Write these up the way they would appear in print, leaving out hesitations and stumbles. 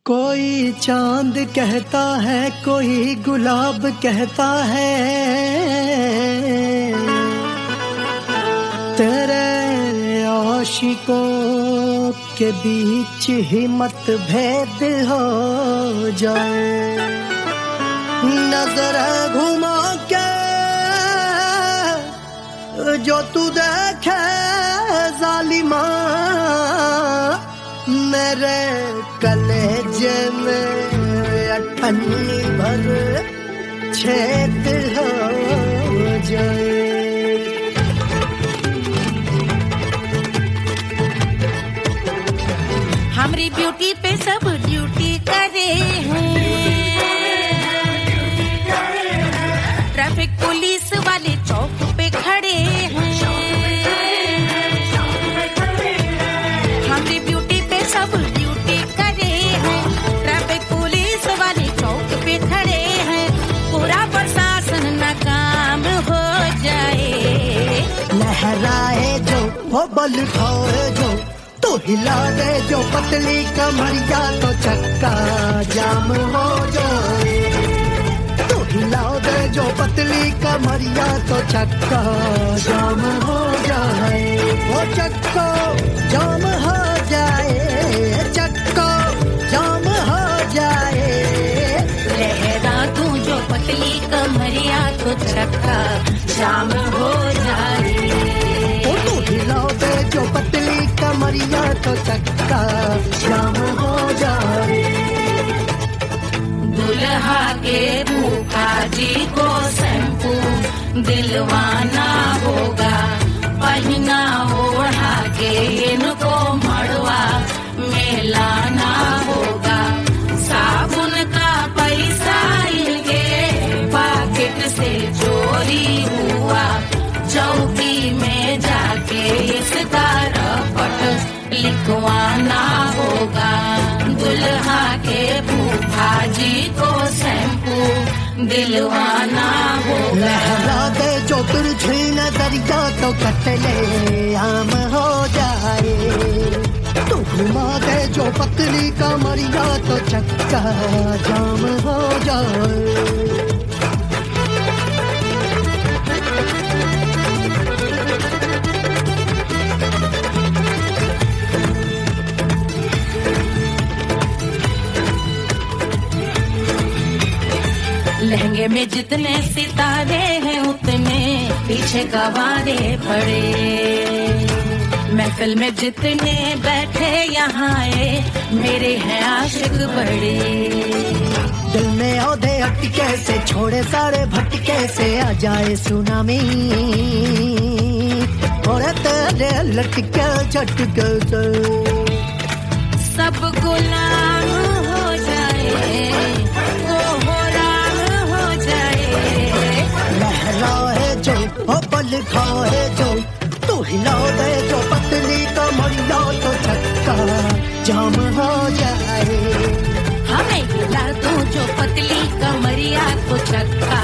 कोई चांद कहता है, कोई गुलाब कहता है, तेरे आशिकों के बीच ही मतभेद हो जाए। नजर घुमा के जो तू देखे जालिमा, मेरे कलेजे में अठन्नी भर छेद हो जाए। हमारी ब्यूटी पे सब ड्यूटी करे हैं, ट्रैफिक पुलिस वाले चौक पे खड़े हैं। हमारी ब्यूटी पे सब ड्यूटी करे हैं, ट्रैफिक पुलिस वाले चौक पे खड़े हैं। पूरा प्रशासन नाकाम हो जाए। लहराए जो वो बल खाए जो, तो हिला दे जो पतली कमरिया, तो चक्का जाम हो जाए। तो हिला दे जो पतली कमरिया, तो चक्का जाम हो जाए। वो चक्का जाम हो जाए, चक्का जाम हो जाए। लहरा तू जो पतली कमरिया, तो चक्का जाम हो जाए। तो हिला दे जो पतली कमरिया, तो चक्का जाम हो जाए। दुल्हा के भूखा जी को शैम्पू दिलवाना होगा, पहना ओढ़ा के इनको मड़वा में लाना होगा। साबुन का पैसा इनके पॉकेट से चोरी हुआ, चौकी में जाके इसका रपट लिखवाना होगा। दुल्हा के फूफा जी को शैम्पू दिलवाना होगा। लहरा दे जो तुरझी नजरिया, तो कतले आम हो जाए। तू घुमा दे जो पतली कमरिया, तो चक्का जाम हो जाए। लहंगे में जितने सितारे हैं, उतने पीछे गवारे पड़े। महफिल में जितने बैठे यहाँ आए, मेरे हैं आशिक बड़े। दिल में औधे हटके से, छोड़े सारे भटके से, आ जाए सुनामी और तेरे लटके झटके से सब गुलाम हो जाए, लहराए जो वो बल खाए जो, तू हिला दे जो पतली कमरिया, तो चक्का जाम हो जाए। हमें हिला दो जो पतली कमरिया, तो चक्का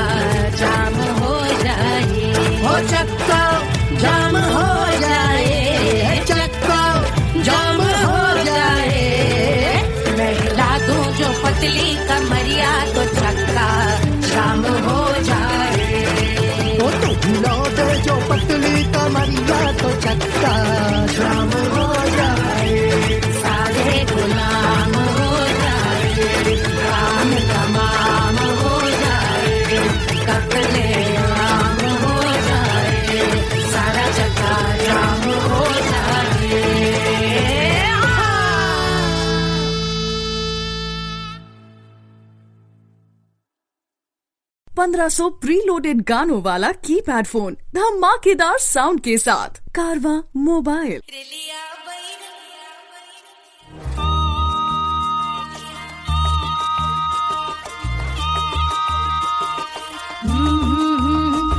जाम हो जाए। वो चक्का जाम हो जाए, चक्का जाम हो जाए। मैं हिला दूं जो पतली कमरिया, तो चक्का जाम हो जाए। तो हिला दे जो पतली कमरिया, तो चक्का जाम हो जाए। सारे गुलाम हो जाए, काम तमाम हो जाए, कतले आम हो जाए, सारा चक्का जाम हो जाए। 1500 प्रीलोडेड गानों वाला कीपैड फोन धमाकेदार साउंड के साथ कारवा मोबाइल।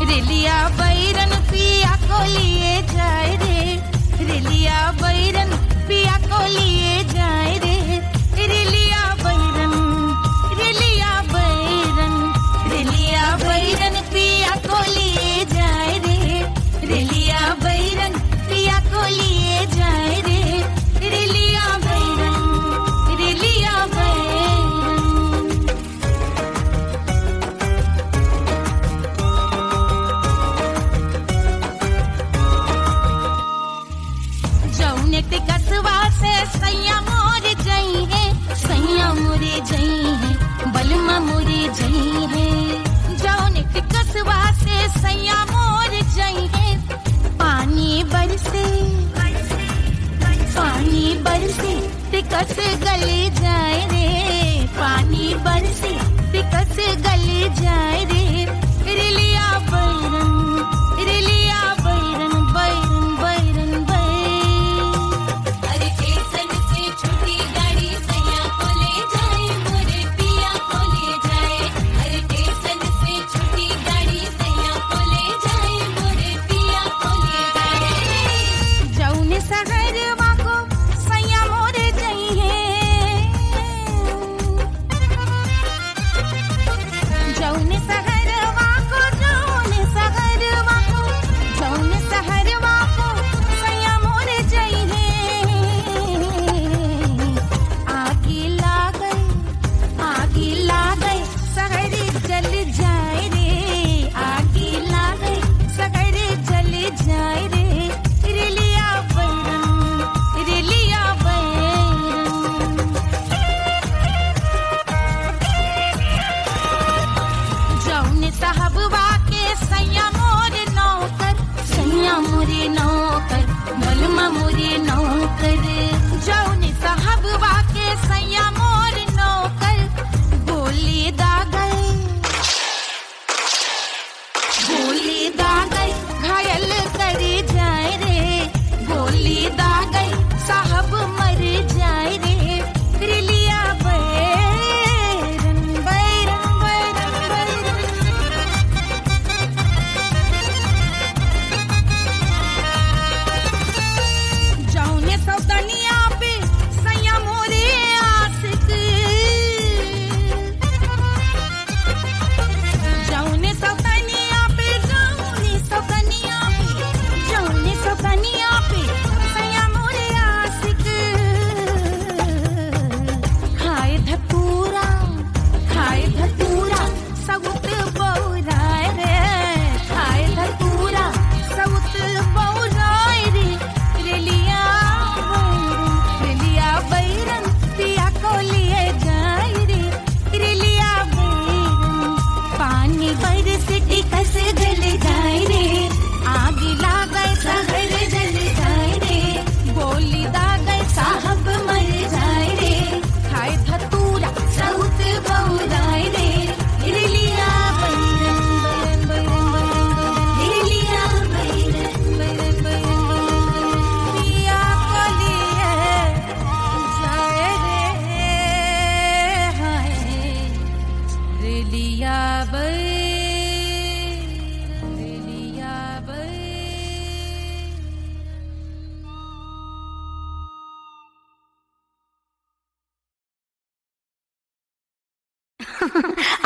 रेलिया बैरन पिया को लिए जाए रे, रेलिया बैरन पिया को लिए जाए रे। रेलिया बैरन, रेलिया बैरन, रेलिया बैरन पिया को लिए जाए रे। रेलिया बैरन पिया को लिए जाए रे। रेलिया बैरन, रेलिया बैरन। बलमा मोरे जई है जौन टिकसवा से सैया मोर जई है पानी बरसे टिकस गले जाए रे पानी बरसे टिकस गले जाए रे रिलिया बैरन बैरन बैरन अरे स्टेशन से छुट्टी गाड़ी सैया को ले जाए मोरे पिया को ले जाए अरे स्टेशन से छुट्टी गाड़ी सैया को ले जाए मोरे पिया को ले जाए जौने सहरवा को सैया मोरे जई है जौने सहरवा को सैया मोरे जई है आगे लागई सहरी जल जाए रे आगे लागई सहरी जल जाए रे रिलिया बैरन जौने साहबवा के सैया मोरे नौकर बलमा मोरे नौकर जौने साहबवा के सैया मोरे नौकर गोली दागई घायल करे जाए रे गोली दागई साहब मर जाए रे रिलिया बैरन जौने सौतनिया पे सैया मोरे आशिक जौने सौतनिया पे सैया मोरे आशिक खाए धतूरा सउत बौराए रे खाए धतूरा सउत बौराए रे रिलिया बैरन पिया को लिए जाए रे रिलिया बैरन पानी बरस टिकस गल जाए रे आगे लागै सहर जल जाए रे गोली दागै साहब मर जाए रे खाए धतूरा सउत बौराए रे रिलिया बैरन रिलिया बैरन पिया को लिए जाए रे हाय रिलिया बैरन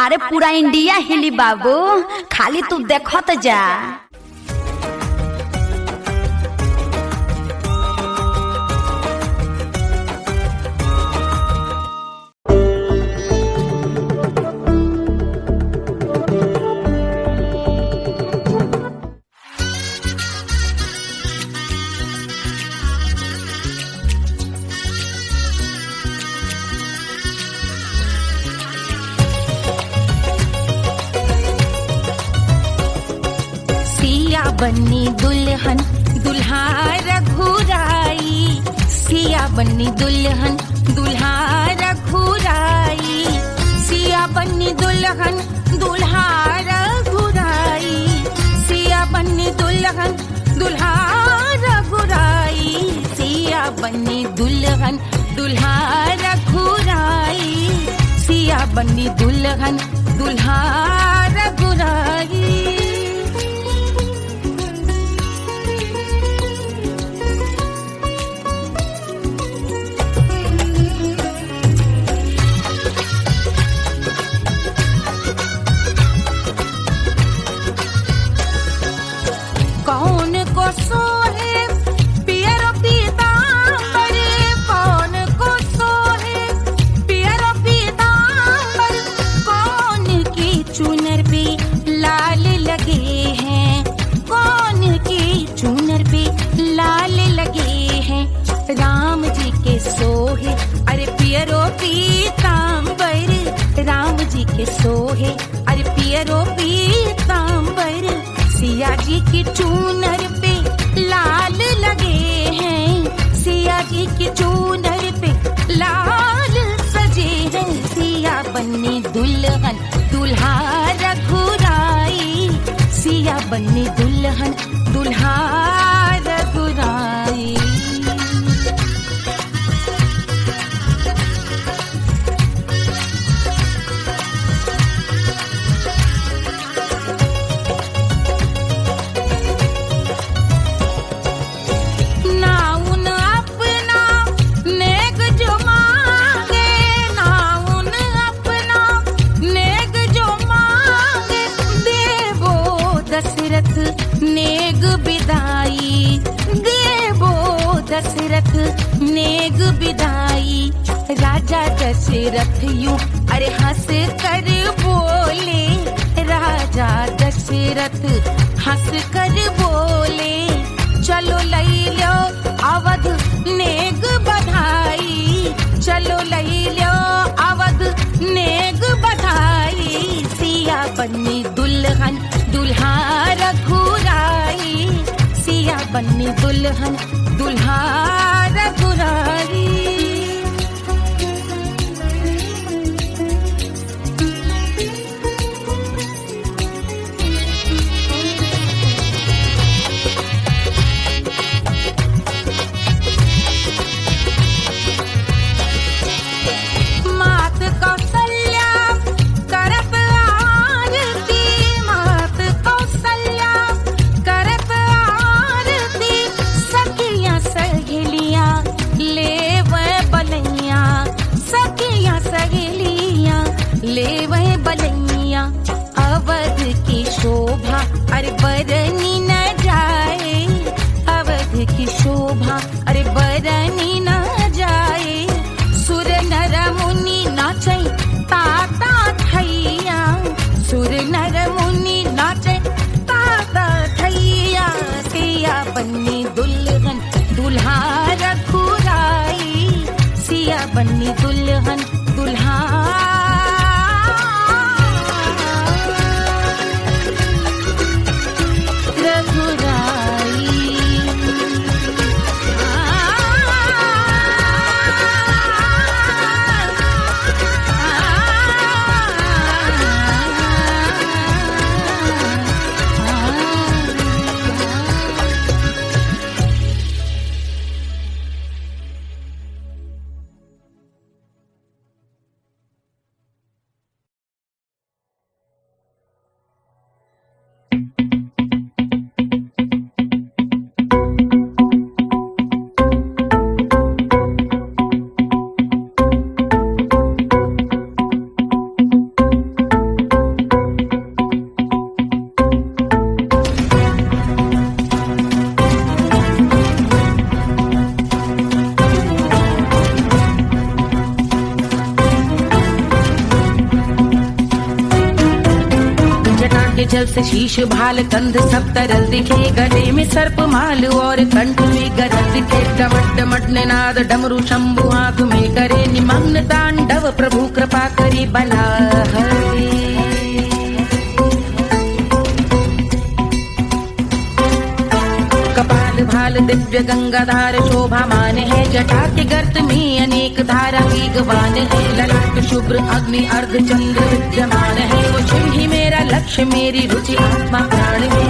अरे पूरा इंडिया हिली बाबू खाली तू देखत जा बन्नी दुल्हन दुल्हा रघुराई सिया बन्नी दुल्हन दुल्हा रघुराई सिया बन्नी दुल्हन दुल्हा रघुराई सिया बन्नी दुल्हन दुल्हा रघुराई सिया बन्नी दुल्हन दुल्हा रघुराई सिया बन्नी दुल्हन दुल्हा रघुराई कौन को सोहे पियरो पीतांबर कौन को सोहे पियरो पीतांबर कौन की चुनर पे लाल सोहे अरे पियरो पीतांबर, सिया जी की चूनर पे लाल लगे हैं, सिया जी की चूनर पे लाल सजे हैं। सिया बन्नी दुल्हन दुल्हा रघुराई, सिया बन्नी दुल्हन दुल्हा रघुराई। नेग बिदाई देवो दशरथ नेग बिदाई। राजा दशरथ यूं अरे हंस कर बोले, राजा दशरथ हंस कर बोले, चलो लई लो अवध नेग बधाई, चलो लई लो अवध नेग बधाई। सिया बन्नी दुल्हन दुल्हा रघुराई, सिया बन्नी दुल्हन दुल्हा रघुराई। मात कौशल्या करत आरती, मात कौशल्या करत आरती, सखियां सहेलियां लेवे बलैया, सखियां सहेलियां लेवे बलैया। अवध की शोभा अरे बरनी न जाए, अवध की शोभा अरे बरनी न जाए। सुर नर मुनि नाचे ताता थैया, सुर नर मुनि नाचे ताता थैया। सिया बन्नी दुल्हन दुल्हा रघुराई, सिया बन्नी दुल्हन दुल्हा जल से शीश भाल कंध सब तरल दिखे, गले में सर्प माल और कंठ में गरज दिखे। डमट डमट निनाद डमरू शंभु आंख में करे निमग्न तांडव, प्रभु कृपा करे बला हरे। कपाल भाल दिव्य गंगाधार शोभा मान है, जटा के गर्त में अनेक धारा वेगवान है। ललाट शुभ्र अग्नि अर्ध चंद्र विद्यमान है, वो शिव ही मेरा लक्ष्य मेरी रुचि आत्मा प्राण है।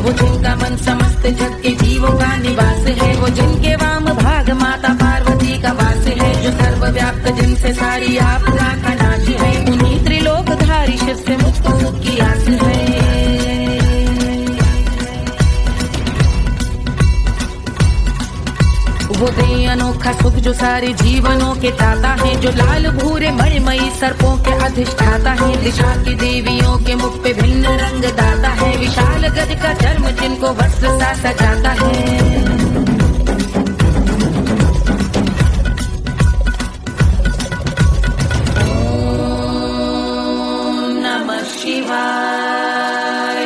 वो जिनका मन समस्त जग के जीवों का निवास है, वो जिनके वाम भाग माता पार्वती का वास है। जो सर्वव्याप्त जिनसे सारी आपदा का नाश है, उन्हीं त्रिलोकधारी शिव से मुझको सुख की आस है। वो दे अनोखा सुख जो सारे जीवनों के दाता है, जो लाल भूरे मणिमयी सर्पों के अधिष्ठाता है। दिशा की देवियों के मुख पे भिन्न रंग दाता है, विशाल गज का धर्म जिनको वस्त्र सा सजाता है। ओम नमः शिवाय।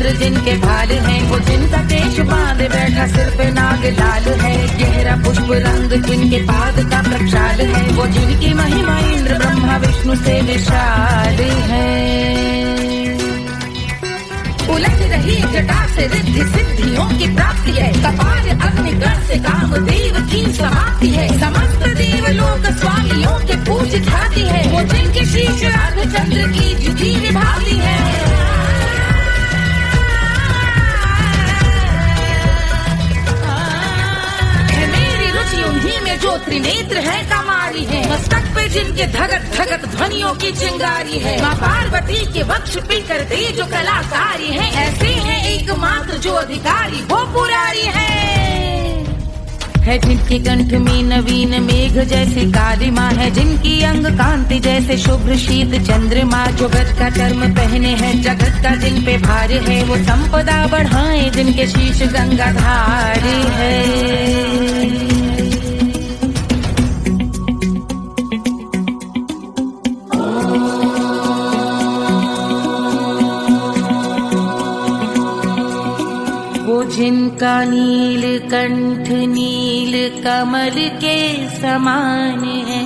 चंद्र जिनके भाल हैं, वो जिनका केश बांधे बैठा सिर पे नाग लाल है। गहरा पुष्प रंग जिनके पाद का प्रक्षाल है, वो जिनकी महिमा इंद्र ब्रह्मा विष्णु से विशाल है। उलझ रही जटा से रिद्धि सिद्धियों की प्राप्ति है, कपाल अग्निगण से कामदेव की समाप्ति है। समस्त देवलोक स्वामियों के पूज ख्याति है, वो जिनके शीश अर्धचंद्र की जुटी निभाती है। मेरी रुचि उन्हीं में जो त्रिनेत्र है कमारी है, मस्तक पे जिनके धगत धगत ध्वनियों की चिंगारी है। माँ पार्वती के वक्ष पे करते जो कलाकारी है, ऐसे हैं एकमात्र जो अधिकारी वो पुरारी है। जिनके कंठ में नवीन मेघ जैसे कालिमा है, जिनकी अंग कांति जैसे शुभ्र शीत चंद्रमा। जो गज का चर्म पहने हैं जगत का जिन पे भार है, वो संपदा बढ़ाए जिनके शीश गंगाधार है। जिनका नील कंठ नील कमल के समान है,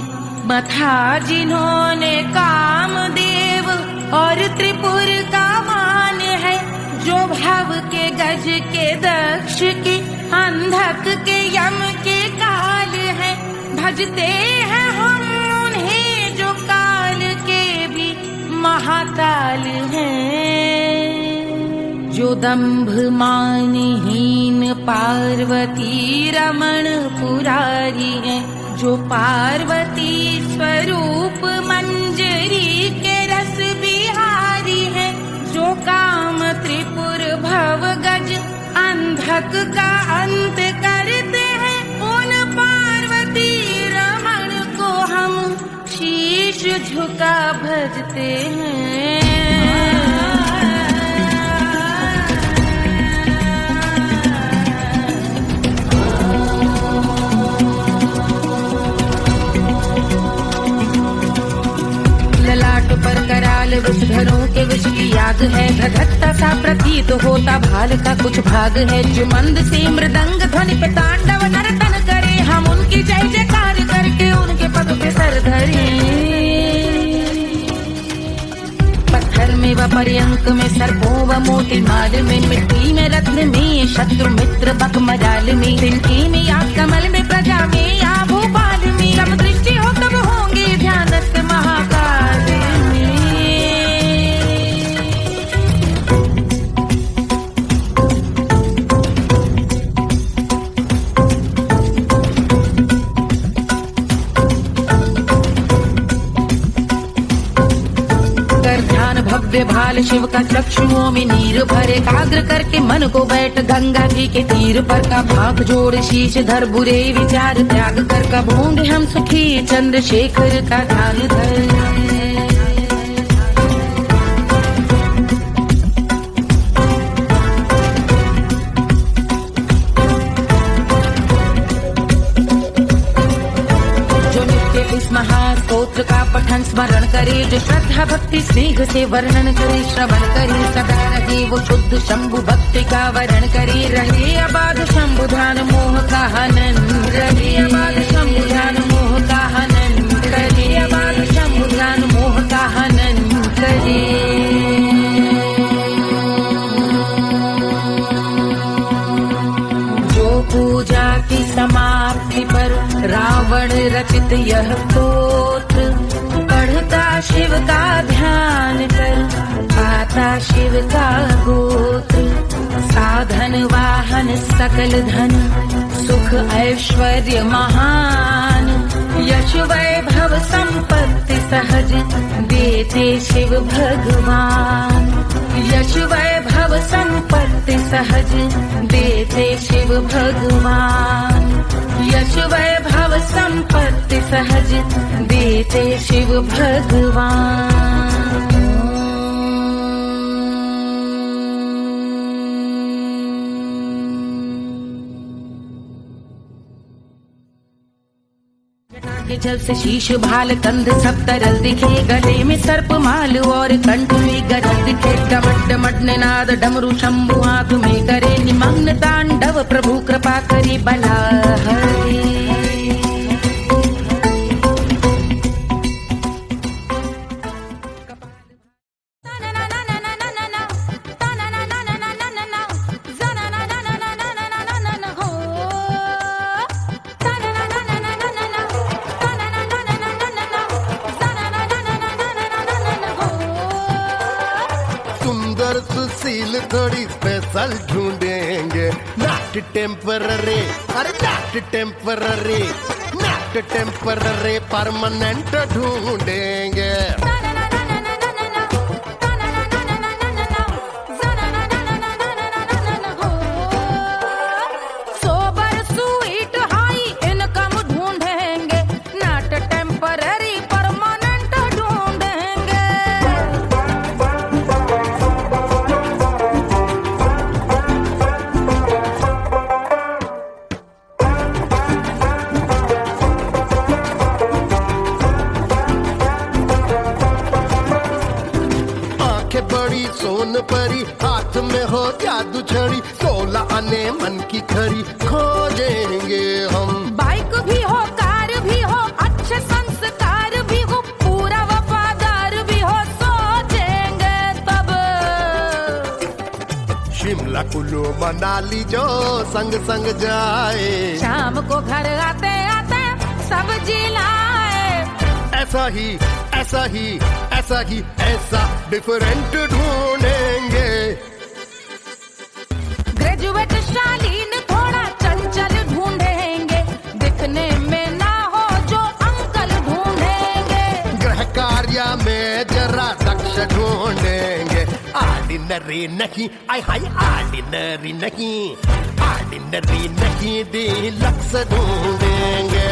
मथा जिन्होंने कामदेव और त्रिपुर का मान है। जो भव के गज के दक्ष के अंधक के यम के काल है, भजते हैं हम उन्हें जो काल के भी महाकाल हैं। जो दंभ मानहीन पार्वती रमण पुरारी है, जो पार्वती स्वरूप मंजरी के रस बिहारी है। जो काम त्रिपुर भव गज अंधक का अंत करते हैं, उन पार्वती रमण को हम शीश झुका भजते हैं। पर कराल विषधरों के विष की याद है, धधकता सा प्रतीत होता भाल का कुछ भाग है। जो मंद से मृदंग ध्वनि पे तांडव नर्तन करे, हम उनकी जय जयकार करके उनके पद पे सर धरे। पत्थर में व पर्यंक में सर्पों व मोटी माल में, मिट्टी में रत्न में शत्रु मित्र बक मजाल में, तिनकी में या कमल में प्रजा में या भोपाल में। जब दृष्टि हो तब होंगे ध्यानस्थ महाकाल में। भव्य भाल शिव का चक्षुओं में नीर भरे, एकाग्र करके मन को बैठ गंगा जी के तीर पर। का भाग जोड़ शीश धर बुरे विचार त्याग कर, कब होंगे हम सुखी चंद्रशेखर का ध्यान धर। महास्तोत्र का पठन स्मरण करे, जो श्रद्धा भक्ति स्नेह से वर्णन करे। श्रवण करे सदा रहे वो शुद्ध शंभु भक्ति का वर्ण करे। रहे अबाध शंभु ध्यान मोह का हनन, रहे अबाध शंभु ध्यान मोह का हनन, रहे अबाध शंभु ध्यान मोह का हनन करे। पूजा की समाप्ति पर रावण रचित यह स्तोत्र, पढ़ता शिव का ध्यान कर पाता शिव का गोत्र। साधन वाहन सकल धन सुख ऐश्वर्य महान, यश वैभव संपत्ति सहज देते शिव भगवान। यश वैभव संपत्ति सहज देते शिव भगवान। यश वैभव संपत्ति सहज देते शिव भगवान। के जल से शीश भाल कंध सब तरल दिखे, गले में सर्प माल और कंठ में गरल दिखे। डमट डमट विराट निनाद डमरू शंभु हाथ में करे निमग्न तांडव प्रभु कृपा करी बला हरे। सुशील थोड़ी स्पेशल ढूंढेंगे, नॉट टेम्पररी, अरे not temporary, not temporary, permanent ढूंढेंगे। सोबर स्वीट हाई इनकम ढूंढेंगे, नॉट टेम्पररी परमानेंट ढूंढेंगे। आंखें बड़ी सोन परी, हाथ में हो जादू छड़ी, 16 आने मन की खरी खोजेंगे हम। बाइक भी हो कार भी हो अच्छे संस्कार भी हो, पूरा वफादार भी हो, सोचेंगे तब। शिमला कुल्लू मनाली जो संग संग जाए, शाम को घर आते आते सब्जी लाए। ऐसा ही ऐसा ही ऐसा ही ऐसा डिफरेंट ढूंढेंगे। ग्रेजुएट शालीन थोड़ा चंचल ढूंढेंगे, दिखने में ना हो जो अंकल ढूंढेंगे। गृह कार्य में जरा दक्ष ढूंढेंगे, ऑर्डिनरी नहीं, आय हाय ऑर्डिनरी नहीं, ऑर्डिनरी नहीं, डीलक्स ढूंढेंगे।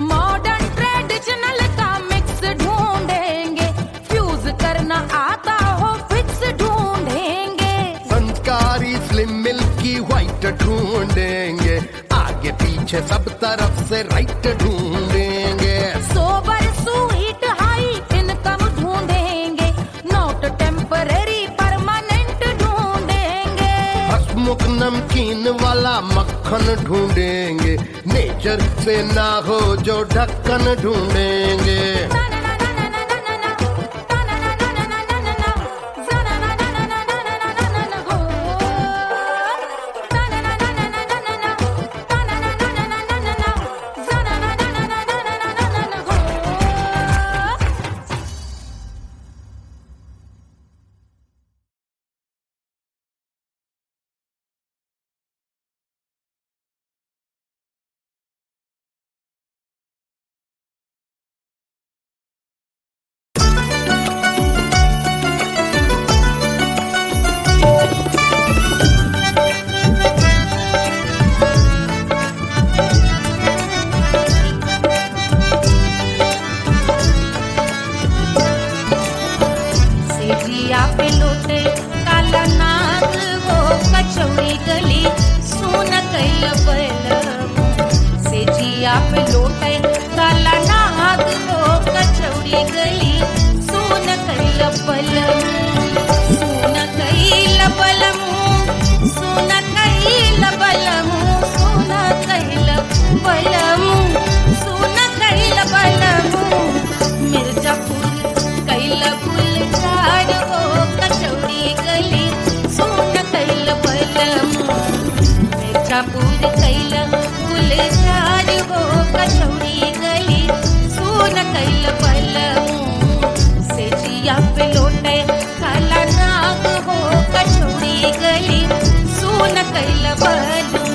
मॉडर्न ट्रेडिशनल का मिक्स ढूंढेंगे, फ्यूज करना आता हो फिक्स ढूंढेंगे। संस्कारी स्लिम मिल्की व्हाइट ढूंढेंगे, आगे पीछे सब तरफ से राइट ढूंढेंगे। सोबर स्वीट हाई इनकम ढूंढेंगे, नॉट टेम्पररी परमानेंट ढूंढेंगे। हसमुख नमकीन वाला मक्खन ढूंढेंगे, नेचर से ना हो जो ढक्कन ढूंढेंगे। सेजिया पे लोटे काला नाग वो कचौड़ी गली सोन कैल बलमु। सेजिया पे लोटे काला नाग वो कचौड़ी गली सोन कैल बलमु। सोन कैल बलमु, सोन कैल बलमु, सोन कैल बलमु, सोन कैल बलमु। मिर्जापुर कैल गुलजार हो कचौड़ी गली सोन कैल बलमु। मिर्जापुर कैल गुलजार हो कचौड़ी गली सोन कैल बलमु। सेजिया पे लोटे काला नाग हो कचौड़ी गली सोन कैल बलमु।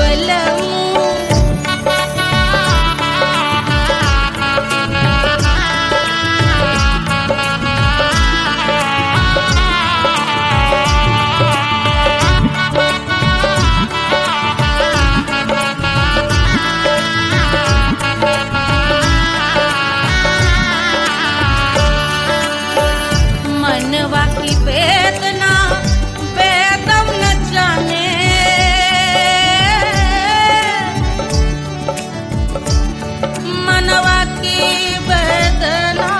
बलम मनवा की वेदना वेदम न जाने मनवा की वेदना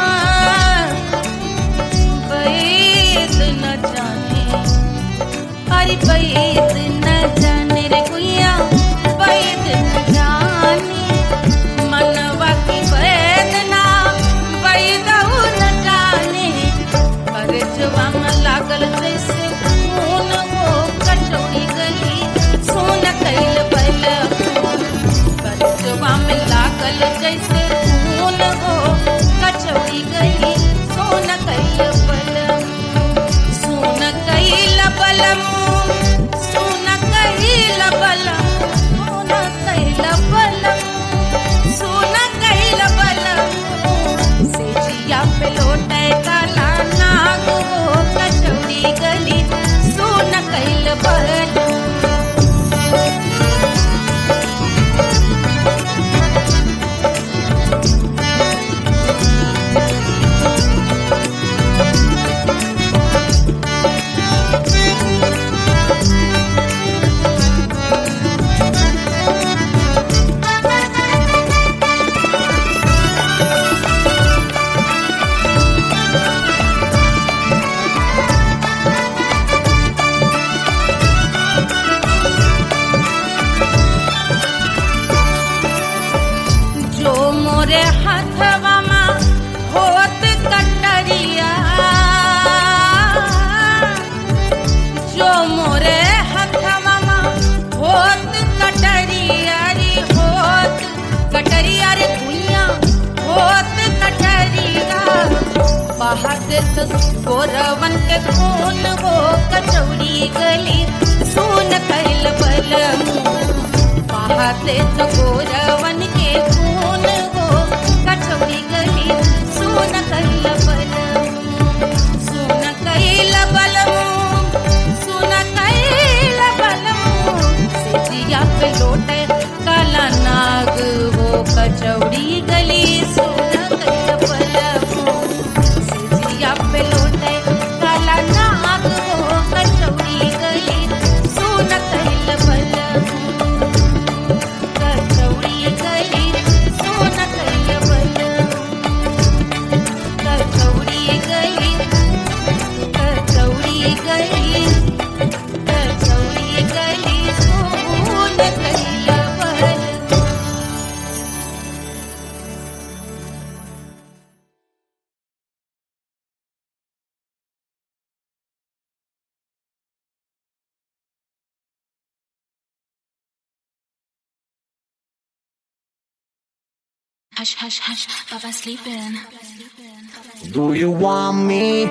वेद न जाने अरे वेद न जाने रे गुइया वेद न जाने मनवा की वेदना वेद न जाने परजवा में लागल जैसे खून वो कचौड़ी गली सोन कैल बल परजवा में लागल जैसे खून वो कचौड़ी गली सोन कैल बल सोन कैल बलम सोन कैल बलम सोन कैल बलम सोन कैल बलम से जिया पे लौटे काला नाग वो कचौड़ी गली सोन कैल बलम जो मोरे हथवा में होत कटरिया जो मोरे हथवा में होत कटरिया रे होत कटरिया रे दुनिया होत कटरिया बहाद गोरवन के खून वो कचौड़ी गली सोन कैल बलम बहाते तो गोरवन के खून वो कचौड़ी गली सोन कैल बलम सोन कैल बलम सोन कैल बलम सिजिया पे लौटे काला नाग वो कचौड़ी गली सोन कैल बलम सिजिया पे लौटे काला नाग वो कचौड़ी गली सोन कैल बलम कचौड़ी गली सोन कैल बलम कचौड़ी गली कचौड़ी गली कचौड़ी गली सोन कैल बलम Hush, hush, hush, Papa's sleeping. Do you want me?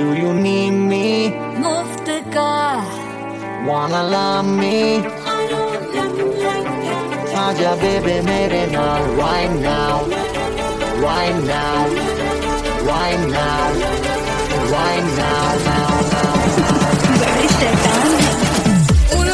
Do you need me? मुफ्त का Wanna love me? आजा baby मेरे नाल right now, right now, right now, right now, now, now. बड़े शैतान है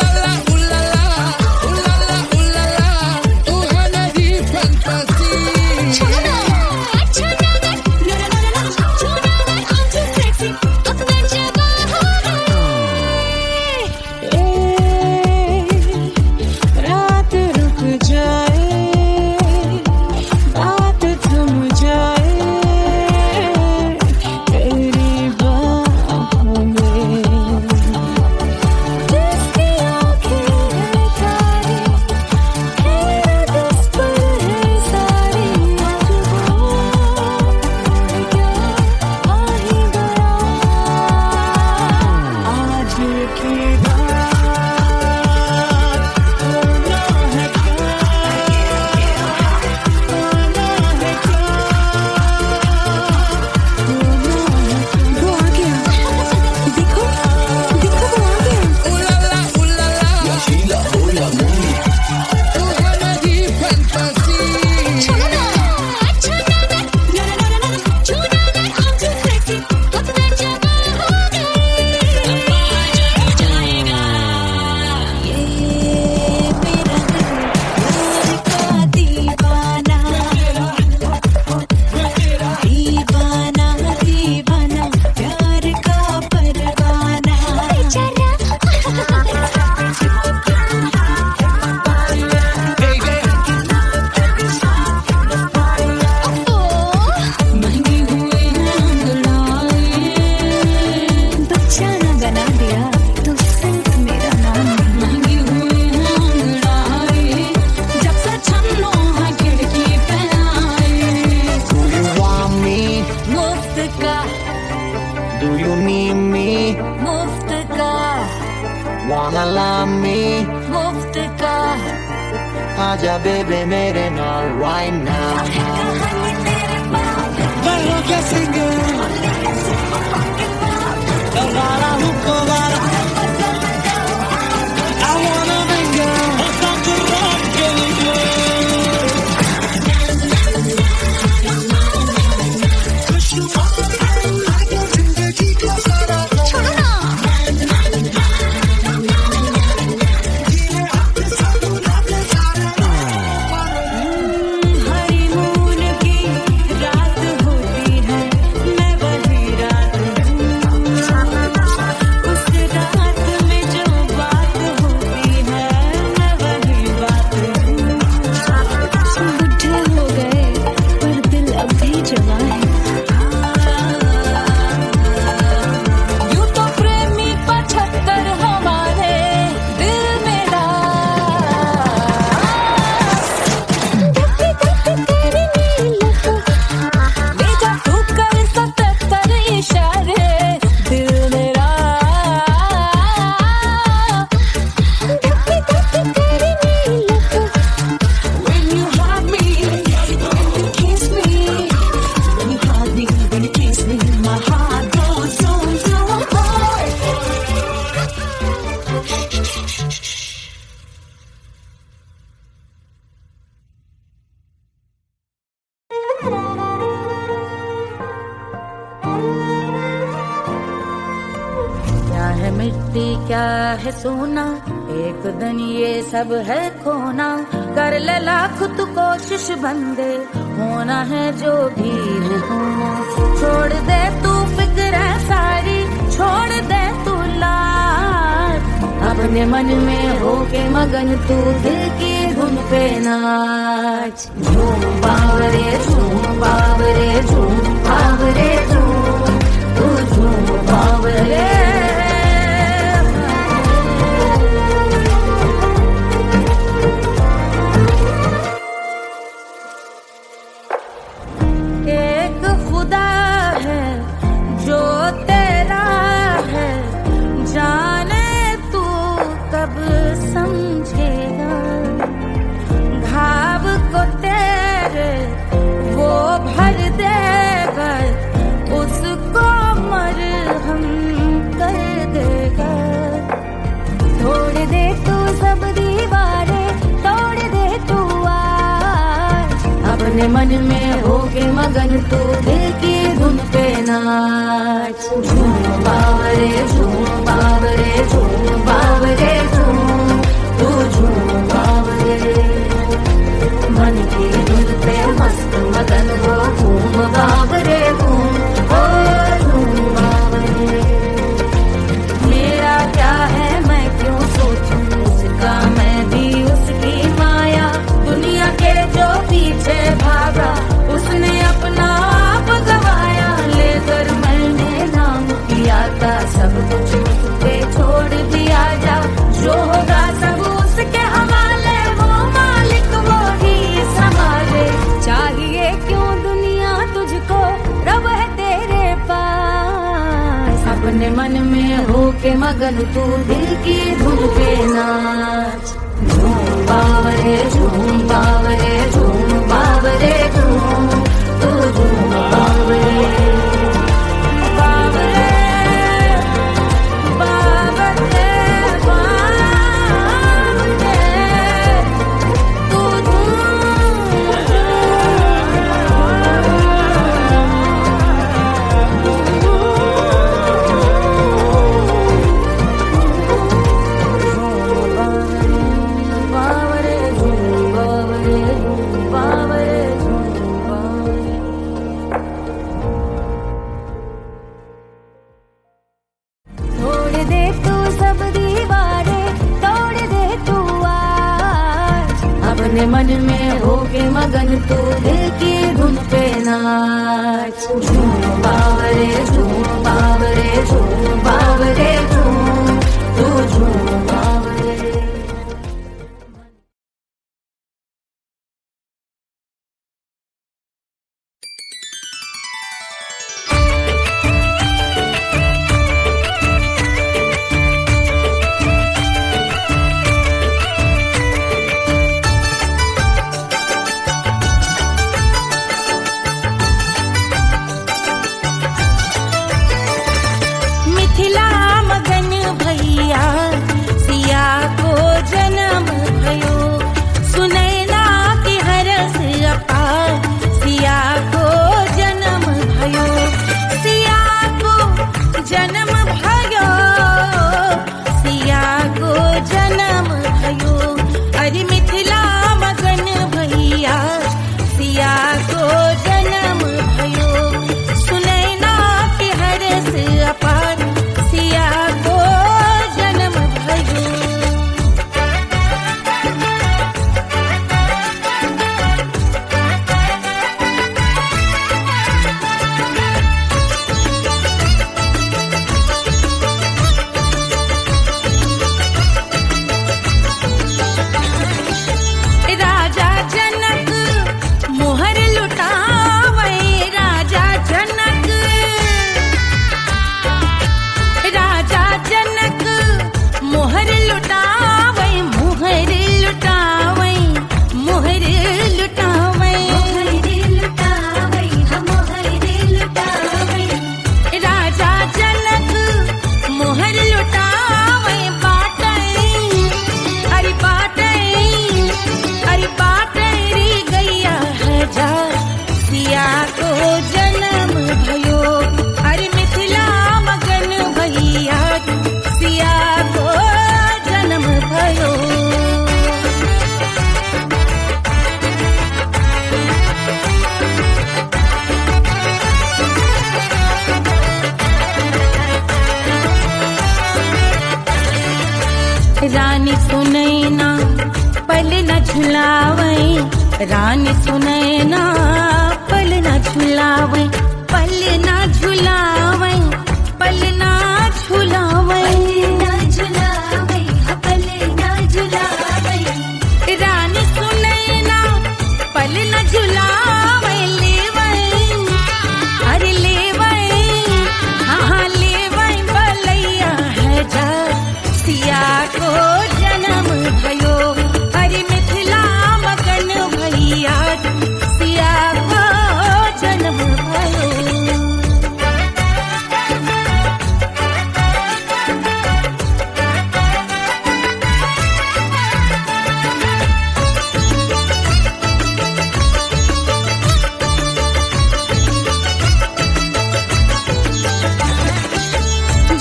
आजा बेबे मेरे नाल right now. Bello che singer Rara Hukovara I wanna mingle honeymoon की रात होती है मैं वही रात हूँ उस रात में जो बात होती है मैं वही बात हूँ बुढ़े हो गए पर दिल अब भी जवान है यूं तो प्रेमी 75 हमारे दिल मेरा बेजा तू कर 77 इशारे दिल मेरा When you hug me, when you kiss me, when you hug me, when you kiss me, my heart goes zoom, zoom, boy. क्या है मिट्टी क्या है सोना एक दिन ये सब है खोना कर ले लाख तू कोशिश बंदे होना है जो भी है होना छोड़ दे तू फिक्र सारी छोड़ दे तू लाज अपने मन में होके मगन तू दिल की धुन पे नाच झूम बावरे झूम बावरे झूम बावरे झूम तू झूम बावरे एक खुदा है जो तेरा है जाने तू कब समझेगा घाव को तेरे वो भर देगा उसको मरहम कर देगा तोड़ दे तू सब दीवारें तोड़ दे तू आज अपने मन में होके मगन तू दिल की धुन पे नाच झूम बावरे झूम बावरे झूम बावरे झूम तू झूम बावरे मन की धुन पे मस्त मगन हो घूम बावरे घूम ओ झूम बावरे मेरा क्या है मैं क्यों सोचूं उसका मैं भी उसकी माया दुनिया के जो पीछे भागा उसने अपना आप गवाया लेकर मैंने नाम किया था सब कुछ उस पे छोड़ दिया जा जो होगा सब उसके हवाले वो मालिक वो ही संभाले चाहिए क्यों दुनिया तुझको रब है तेरे पास अपने मन में होके मगन तू दिल की धुन पे नाच झूम बावरे झूम बावरे झूम बावरे झूम तू झूम बावरे बावरे बावरे बावरे तू बावरे झूम बावरे बावरे झूम बावरे तोड़ दे तू सब दीवारें तोड़ दे तू आज अपने मन में होके मगन तू दिल की धुन पे नाच झूम बावरे झूम बावरे झूम बावरे झूम तू झूम बावरे रानी सुनैना पल न झुलावे, पल न झुलावे, पल न झुलावे, पल न झुलावे। रानी सुनैना पल न झुलावे, लेवै अरे लेवै, हाँ लेवै बलैया है जा सिया को जन्म भयो। अरे मिथिला मगन भैया सिया को जन्म भयो।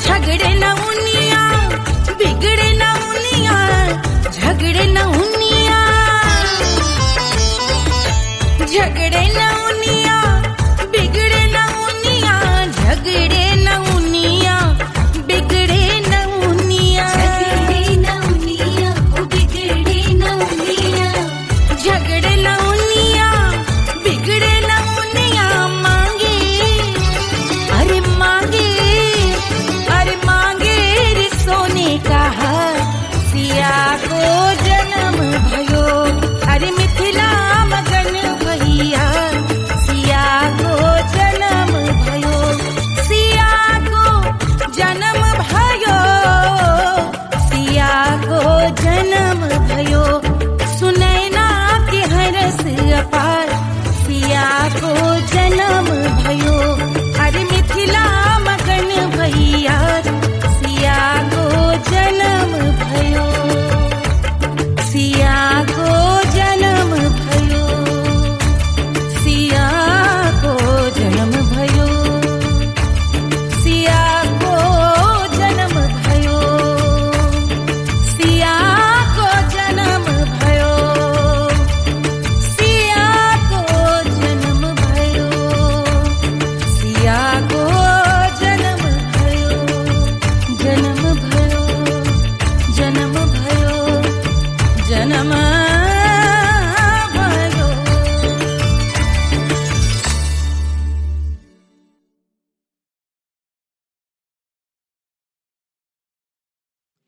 झगड़े न उनिया बिगड़े न उनिया, झगड़े न उनिया, झगड़े न उनिया बिगड़े न उनिया, झगड़े न उनिया बिगड़े न उनिया, झगड़े न उनिया बिगड़े न उनिया, झगड़े न उनिया बिगड़े न उनिया। मांगे अरे मांगे, अरे मांगे रे सोने का हार सिया को जन्म भयो। अरे मिथिला मगन भैया सिया को जन्म भयो, सिया को जन्म भयो, सिया को जन्म भयो। सुनैना के हरस अपार सिया को जन्म भयो। अरे मिथिला मगन भैया सिया को जन्म भयो, सिया को जन्म भयो, सिया को जन्म भयो, सिया को जन्म भयो, सिया को जन्म भयो, सिया को जन्म भयो, सिया को जन्म भयो, जन्म भयो, जन्म भयो, जन्म भयो।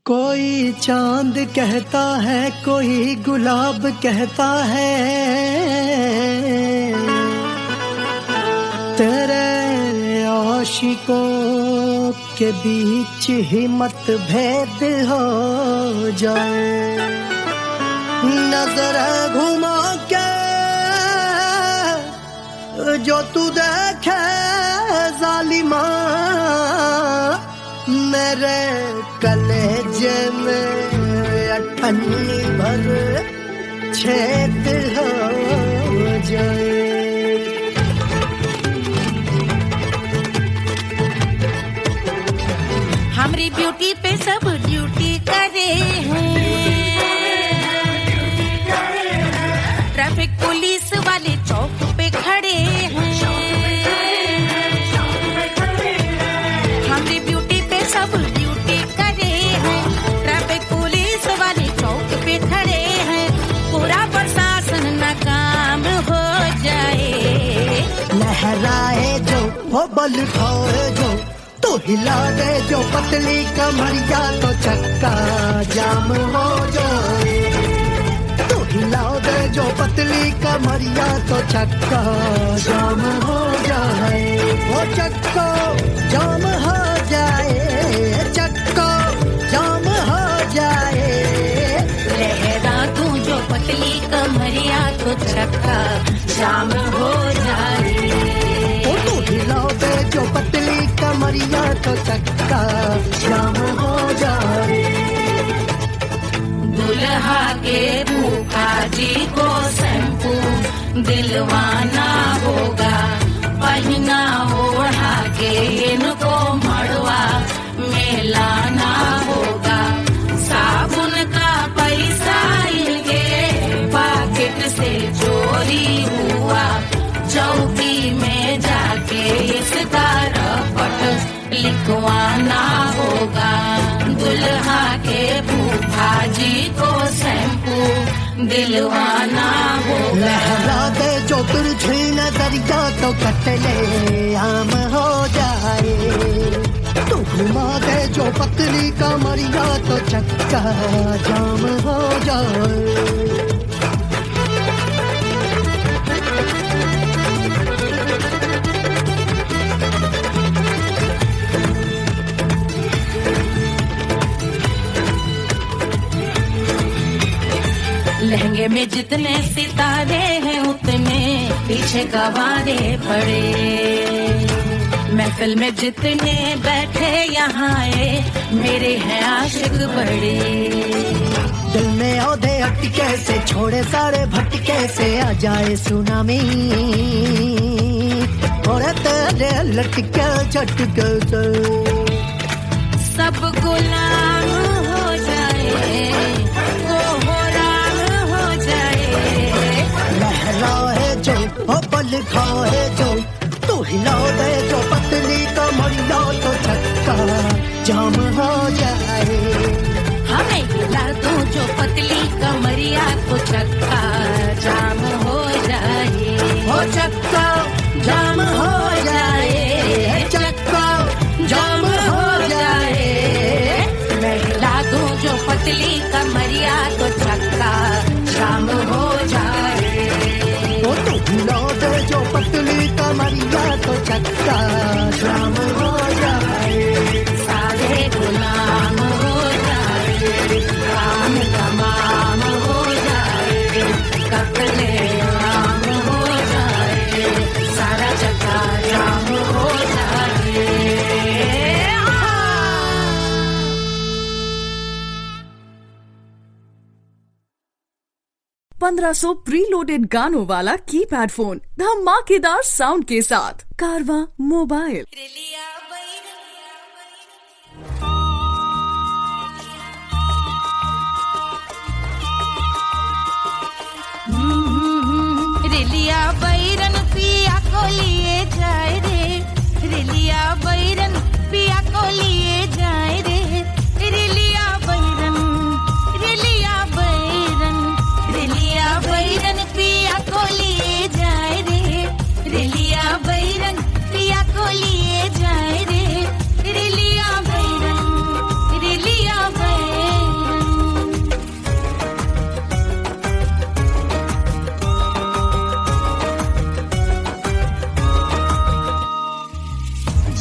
कोई चांद कहता है, कोई गुलाब कहता है, तेरे आशिकों के बीच ही मतभेद हो जाए। नजर घुमा के जो तू देखे जालिमा, मेरे कलेजे में अठन्नी भर छेद हो जाए। हमारी ब्यूटी पे सब ड्यूटी करे हैं, ट्रैफिक पुलिस वाले चौक पे खड़े हैं। हमारी ब्यूटी पे सब ड्यूटी करे हैं, ट्रैफिक पुलिस वाले चौक पे खड़े हैं। पूरा प्रशासन नाकाम हो जाए। लहराए जो वो बल खाए जो, तो हिला दे जो पतली कमरिया, तो चक्का जाम हो जाए। तो हिला दे जो पतली कमरिया, तो चक्का जाम हो जाए। वो चक्का जाम हो जाए, चक्का जाम हो जाए। लहरा तू जो पतली कमरिया, तो चक्का जाम हो जाए। तो हिला दे जो पतली कमरिया, तो चक्का जाम हो जाए। दुल्हा के फूफा जी को शैम्पू दिलवाना होगा, पहना ओढ़ा के इनको मड़वा में लाना होगा। साबुन का पैसा इनके पाकिट से चोरी हुआ, चौकी में जाके इसका रपट लिखवाना होगा। दुल्हा के फूफा जी को शैम्पू दिलवाना होगा। लहरा दे जो तुझे नजरिया तो कतले आम हो जाए, तू घुमा दे जो पतली कमरिया तो चक्का जाम हो जाए। लहंगे में जितने सितारे हैं उतने पीछे गवारे पड़े, महफिल में जितने बैठे यहाँ आए मेरे हैं आशिक बड़े। दिल में औधे अटके से छोड़े सारे भटके से आ जाए सुनामी, और तेरे लटके झटके से सब गुलाम हो जाए, वो हो राम हो जाए। लहराए जो ओ पल खाए जो, तू हिला दे जो पतली कमरिया तो चक्का जाम हो जाए। हमें हिला दो जो पतली कमरिया तो चक्का जाम हो जाए, हो चक्का जाम हो जाए, चक्का जाम हो जाए। मैं हिला दूं जो पतली कमरिया तो चक्का जाम हो जाए। ओ तू हिला दे जो पतली कमरिया तो चक्का जाम हो जाए। सारे गुलाम हो जाए, काम तमाम हो जाए, कतले आम हो जाए, सारा चक्का जाम हो जाए। 1500 प्रीलोडेड गानों वाला कीपैड फोन धमाकेदार साउंड के साथ कारवा मोबाइल। रेलिया बैरन पिया को लिए जाए रे, रेलिया बैरन पिया को लिए जाए रे, रेलिया बैरन, रेलिया बैरन, रेलिया बैरन पिया को लिए जाए रे, रेलिया बैरन पिया को लिए जाए रे, रेलिया बैरन, रेलिया बैरन।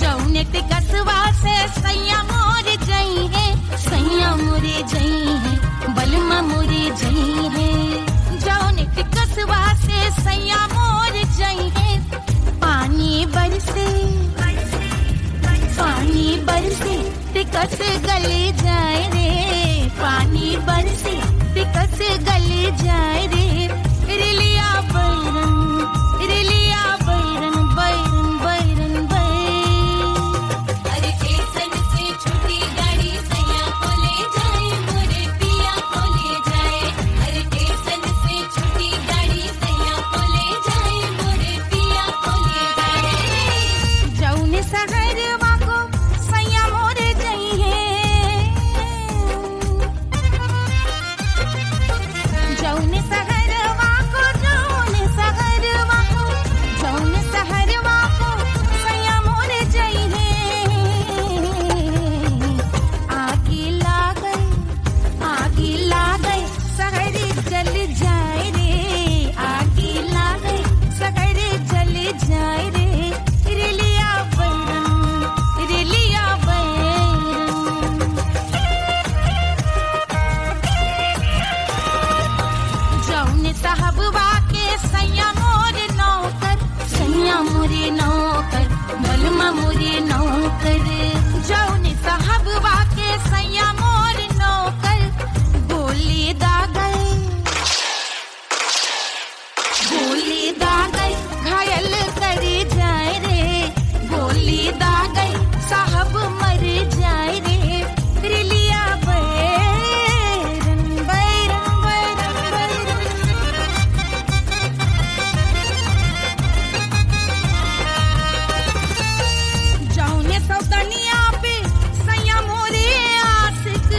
जौने टिकसवा से सैया मोर जई है, सैया मोरे जई है, बलमा मोरे जई है। जौने टिकसवा से सैया मोर जई है, पानी बरसे, पानी बरसे टिकस गले जाए रे, पानी बरसे टिकस गले जाए रे, रिलिया बैरन, रिलिया बैरन, बैरन बैरन बैरन। अरे स्टेशन से छुट्टी गाड़ी सैया को ले जाए, मोरे पिया को ले जाए। अरे स्टेशन से छुट्टी गाड़ी सैया को ले जाए, मोरे पिया को ले जाए। जौने सहरवा को सैया मोरे जई है, जौने सहरवा को, जौने सहरवा को, जौने सहरवा को सैया मोरे जई है। आगी लागई, आगी लागई सहरी जल जाए रे, आगी लागई सहरी जल जाए रे, रिलिया बैरन, रिलिया बैरन। जौने साहबवा के सैया मोर नौकर, सैया मोरे नौकर, बलमा मोरे नौकर। जौने साहबवा के सैया मोर नौकर, गोली दागल, गोली दागल घायल करे जाए रे, गोली दागल साहब मर जाए रे, रिलिया बैरन, बैरन बैरन बैरन। जौने सौतनिया पे सैया मोरे आशिक,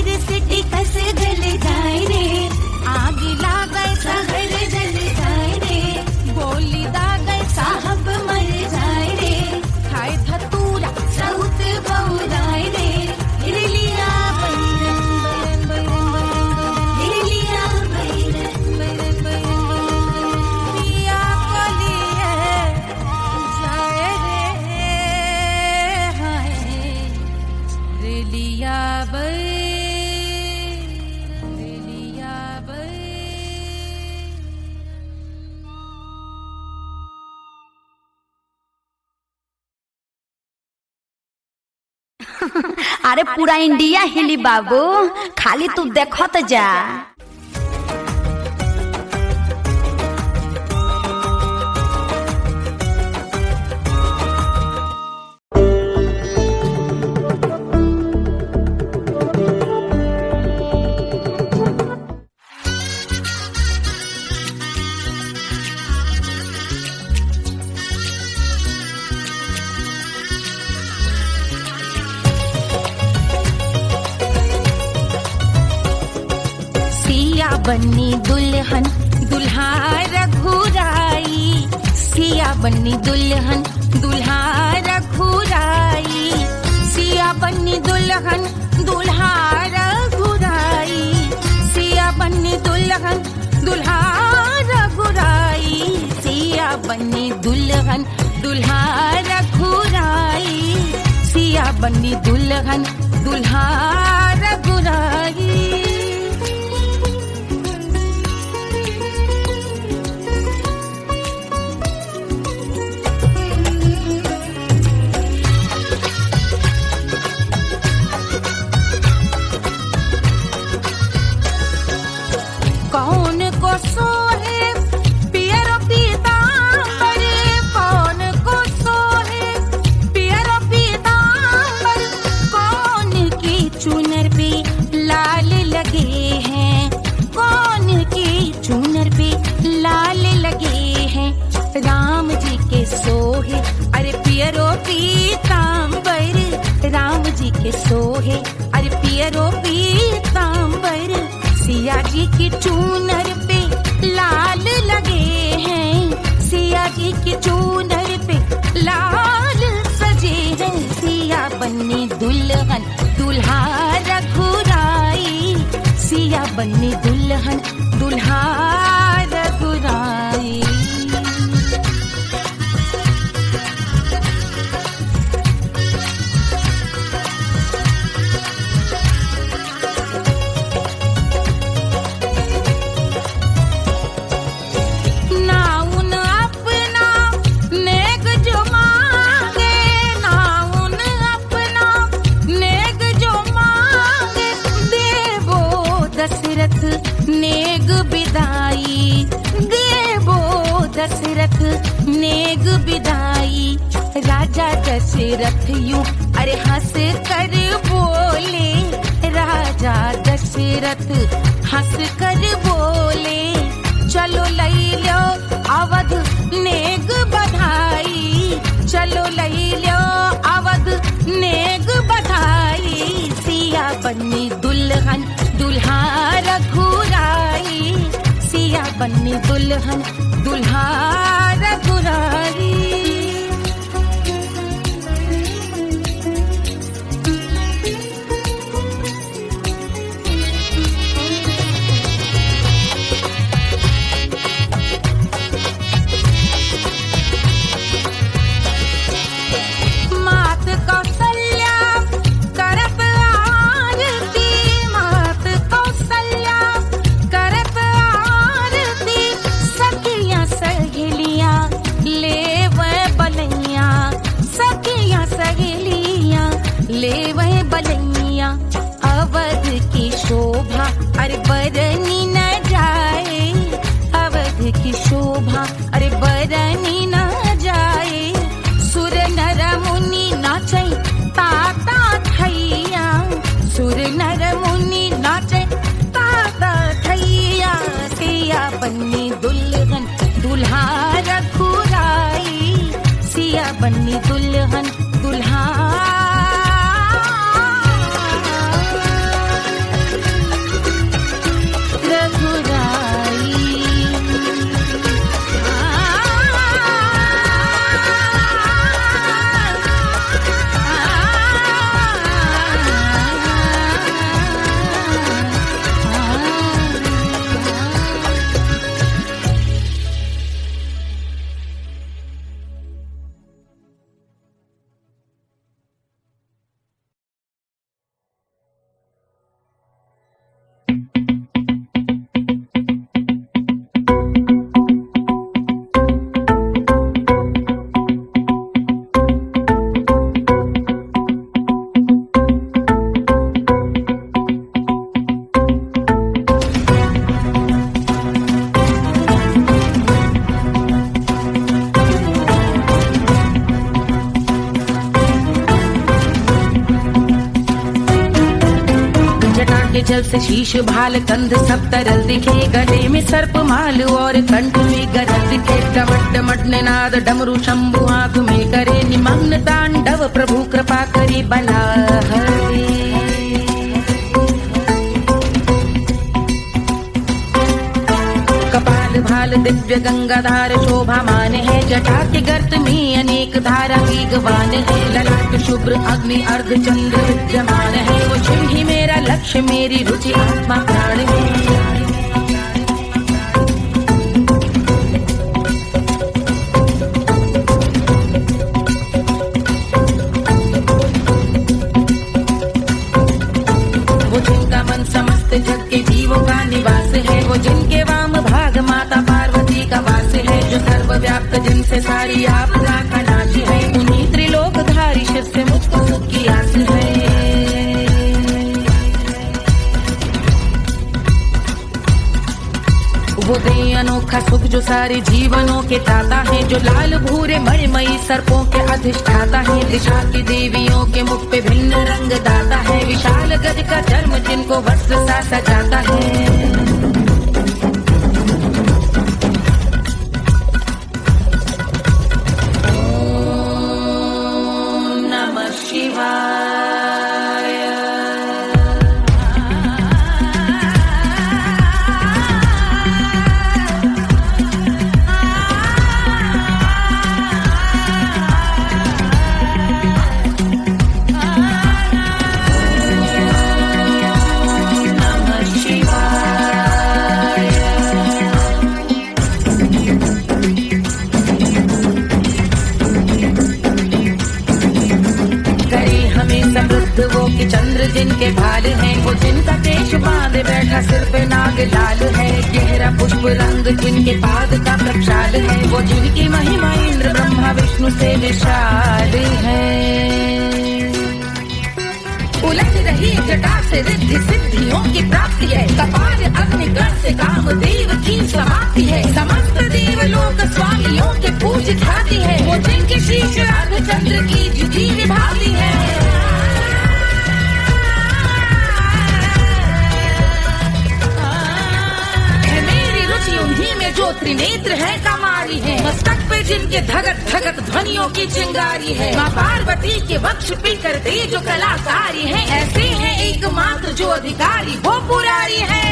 पर सिटी कस गल जाए रे आग लागे शहर जल जाए रे गोली दागे साहब मर जाए रे खाए धतूरा सऊत बहुराए रे हिरलिया बैरन हिरलिया बैरन पिया बोलिए जाए रे हाय हिरलिया बैरन अरे पूरा इंडिया हिली बाबू, खाली तू देखत जा। बन्नी दुल्हन दुल्हा रघुराई सिया बन्नी दुल्हन दुल्हा रघुराई सिया बन्नी दुल्हन दुल्हा रघुराई सिया बन्नी दुल्हन दुल्हा रघुराई सिया बन्नी दुल्हन दुल्हा रघुराई सिया बन्नी दुल्हन दुल्हा रघुराई कौन को सोहे पियरो पीतांबर कौन को सोहे पियरो पीतांबर कौन की चुनर पे लाल लगे हैं कौन की चुनर पे लाल लगे हैं राम जी के सोहे अरे पियरो पीतांबर राम जी के सोहे अरे पियरो पीतांबर सिया जी की चूनर पे लाल लगे हैं सिया जी की चूनर पे लाल सजे हैं सिया बन्नी दुल्हन दुल्हा रघुराई सिया बन्नी दुल्हन दुल्हा रघुराई नेग बिदाई देवो दशरथ नेग बिदाई राजा दशरथ यूं अरे हंस कर बोले राजा दशरथ हंस कर बोले चलो लई लो अवध नेग बधाई चलो लई लो अवध नेग बधाई सिया बन्नी दुल्हन दुल्हा रघुराई सिया बन्नी दुल्हन दुल्हा रघुराई मात कौशल्या करत आरती मात कौशल्या करत आरती सखियां सहेलियां लेवे बलैया सखियां सहेलियां लेवे बलैया अवध की शोभा अरे बरनी न जाए अवध की शोभा अरे बरनी न जाए सुर नर मुनि नाचे ताता थैया सुर नर मुनि नाचे ताता थैया सिया बन्नी दुल्हन दुल्हा रघुराई सिया बन्नी दुल्हन दुल्हा जल से शीश भाल कंध सब तरल दिखे, गले में सर्प माल और कंठ में गरल दिखे। डमट डमट निनाद डमरू शंभु आंख में करे निमग्न तांडव, प्रभु कृपा करे बला हरे। कपाल भाल दिव्य गंगाधार शोभामान है, जटा के गर्त में अनेक धारा वेगवान है। ललाट शुभ्र अग्नि अर्ध चंद्र विद्यमान है, वो शिव ही मेरा लक्ष्य मेरी रुचि आत्मा प्राण है। वो जिनका मन समस्त जग के जीवों का निवास है, वो जिनके वाम भाग माता पार्वती का वास है। जो सर्वव्याप्त जिनसे सारी आपदा का नाश है, उन्हीं त्रिलोकधारी शिव से मुझको सुख की आस है। वो दे अनोखा सुख जो सारे जीवनों के दाता है, जो लाल भूरे मणिमयी सर्पों के अधिष्ठाता है। दिशा की देवियों के मुख पे भिन्न रंग दाता है, विशाल गज का चर्म जिनको वस्त्र सा सजाता है। वो कि चंद्र जिनके भाल हैं, वो जिनका केश बांधे बैठा सिर पे नाग लाल है। गहरा पुष्प रंग जिनके पाद का प्रक्षाल है, वो जिनकी महिमा इंद्र ब्रह्मा विष्णु से विशाल है। उलझ रही जटा से रिद्धि सिद्धियों की प्राप्ति है, कपाल अग्निगण से कामदेव की समाप्ति है। समस्त देवलोक स्वामियों के पूज ख्याति है, वो जिनके शीश अर्धचंद्र की जुटी विभाती है। उन्हीं में जो त्रिनेत्र है कमारी है, मस्तक पे जिनके धगत धगत ध्वनियों की चिंगारी है। माँ पार्वती के वक्ष पे करते जो कलाकारी है, ऐसे हैं एकमात्र जो अधिकारी वो पुरारी है।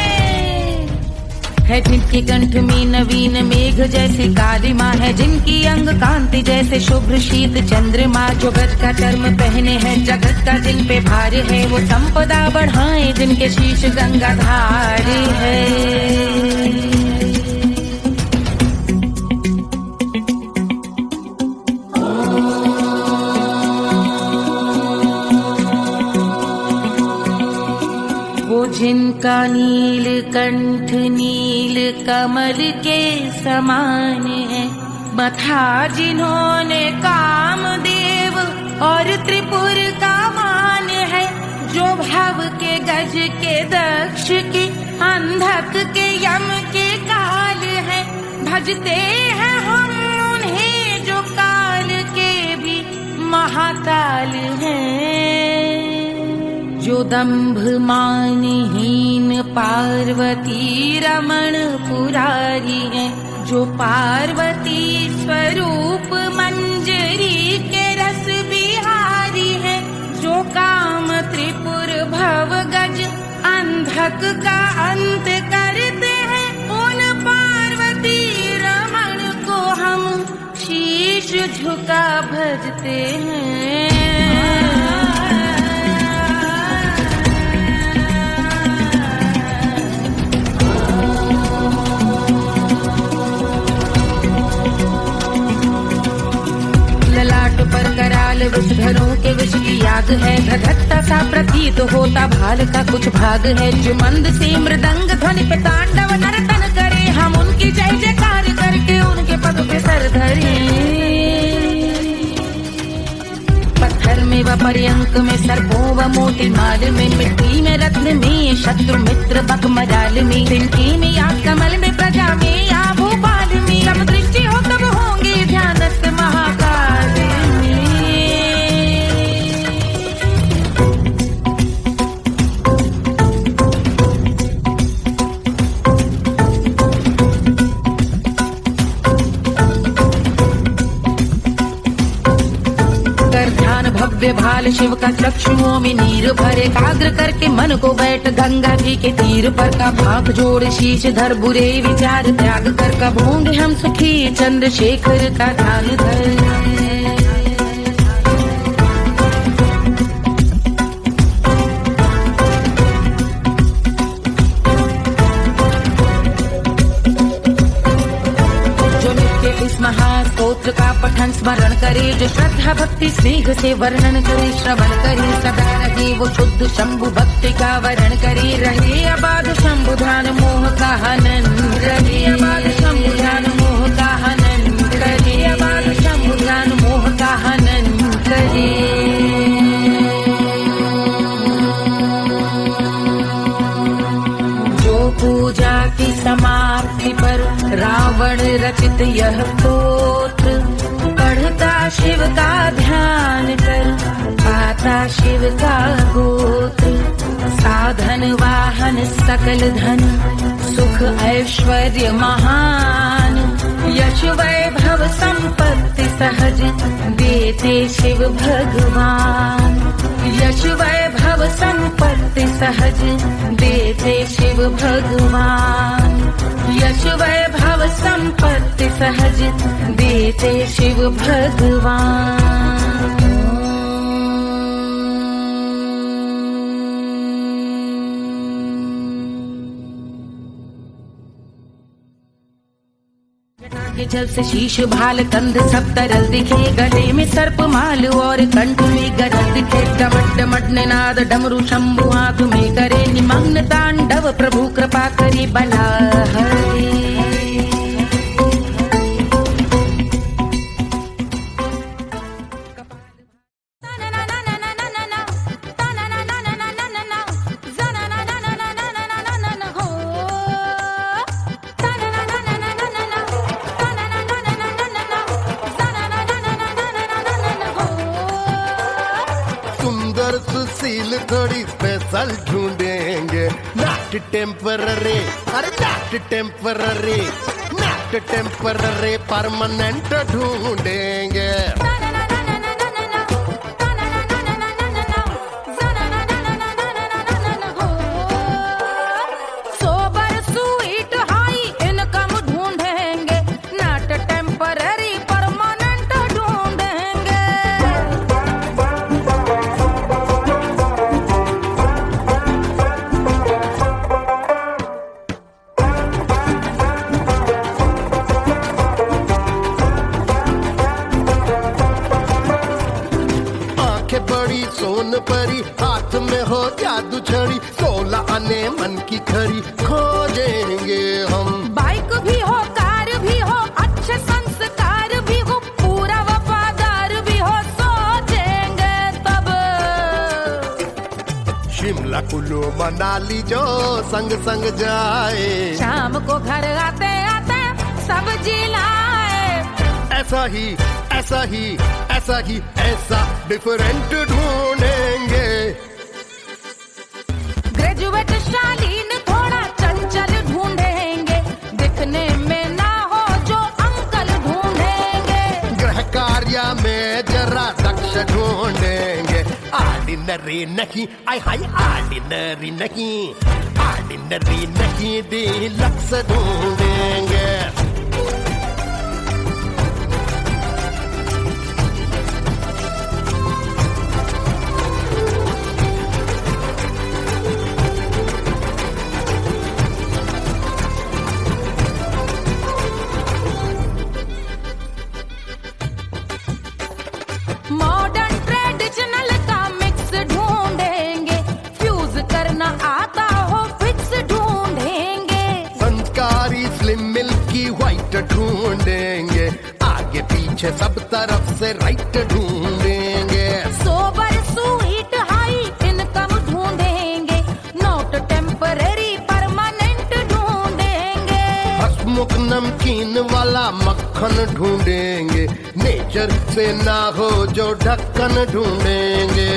जिनके कंठ में नवीन मेघ जैसी काली माँ है, जिनकी अंग कांति जैसे शुभ्र शीत चंद्रमा। जो गज का चर्म पहने हैं जगत का जिन पे भार है, वो संपदा बढ़ाए जिनके शीश गंगाधार है। जिनका नील कंठ नील कमल के समान है, मथा जिन्होंने कामदेव और त्रिपुर का मान है। जो भव के गज के दक्ष के अंधक के यम के काल है, भजते हैं हम उन्हें जो काल के भी महाकाल हैं। जो दंभ मानहीन पार्वती रमण पुरारी है, जो पार्वती स्वरूप मंजरी के रस बिहारी है। जो काम त्रिपुर भव गज अंधक का अंत करते हैं, उन पार्वती रमण को हम शीश झुका भजते हैं। पर कराल विषधरों के विष की याद है, धधकता सा प्रतीत होता भाल का कुछ भाग है। जो मंद से मृदंग ध्वनि पे तांडव नर्तन करे, हम उनकी जय जयकार करके उनके पद पे सर धरे। पत्थर में व पर्यंक में सर्पों व मोती माल में, मिट्टी में रत्न में शत्रु मित्र बक मजाल में, तिनकी में या कमल में प्रजा में या भोपाल में। जब दृष्टि हो तब होंगे ध्यानस्थ महाकाल। भाल शिव का चक्षुओं में नीर भरे, एकाग्र करके मन को बैठ गंगा जी के तीर पर का हाथ जोड़ शीश धर, बुरे विचार त्याग कर का भोंग हम सुखी चंद्रशेखर का ध्यान धर। इस महास्तोत्र का पठन स्मरण करे, जो श्रद्धा भक्ति स्नेह से वर्णन करे, श्रवण करे सदा रहे वो शुद्ध शंभु भक्ति का वर्ण करे, रहे अबाध शंभु ध्यान मोह का हनन, रहे अबाध शंभु ध्यान मोह का हनन, रहे अबाध शंभु ध्यान मोह का हनन करे। पूजा की समाप्ति पर रावण रचित यह स्तोत्र, पढ़ता शिव का ध्यान कर पाता शिव का गोत्र, साधन वाहन सकल धन सुख ऐश्वर्य महान, यश वैभव संपत्ति सहज देते शिव भगवान, यश वैभव संपत्ति सहज देते शिव भगवान, यश वैभव संपत्ति सहज देते शिव भगवान। के जल से शीश भाल कंध सब तरल दिखे, गले में सर्प माल और कंठ में गरल दिखे, डमट डमट निनाद डमरू शंभु हाथ में करे, निमग्न तांडव प्रभु कृपा करे बला हरे। सुशील थोड़ी स्पेशल ढूंढेंगे, नॉट टेम्पररी, अरे not temporary, not temporary permanent ढूंढेंगे। सोबर स्वीट हाई इनकम ढूंढेंगे, नॉट टेम्पररी परमानेंट ढूंढेंगे। बड़ी सोन परी हाथ में हो जादू छड़ी, 16 आने मन की खरी खोजेंगे हम। बाइक भी हो कार भी हो अच्छे संस्कार भी हो, पूरा वफादार भी हो, सोचेंगे तब। शिमला कुल्लू मनाली जो संग संग जाए, शाम को घर आते आते सब्जी लाए, ऐसा ही ऐसा ही ऐसा ही ऐसा डिफरेंट ढूंढेंगे। ग्रेजुएट शालीन थोड़ा चंचल ढूंढेंगे, दिखने में ना हो जो अंकल ढूंढेंगे। गृह कार्य में जरा दक्ष ढूंढेंगे, ऑर्डिनरी नहीं, आई हाय ऑर्डिनरी नहीं, ऑर्डिनरी नहीं डीलक्स ढूंढेंगे। मॉडर्न ट्रेडिशनल का मिक्स ढूंढेंगे, फ्यूज करना आता हो फिक्स ढूंढेंगे। संस्कारी स्लिम मिल्की व्हाइट ढूंढेंगे, आगे पीछे सब तरफ से राइट ढूंढेंगे। सोबर स्वीट हाई इनकम ढूंढेंगे, नॉट टेम्पररी परमानेंट ढूंढेंगे। हसमुख नमकीन वाला मक्खन ढूंढेंगे, नेचर से ना हो जो ढक्कन ढूंढेंगे।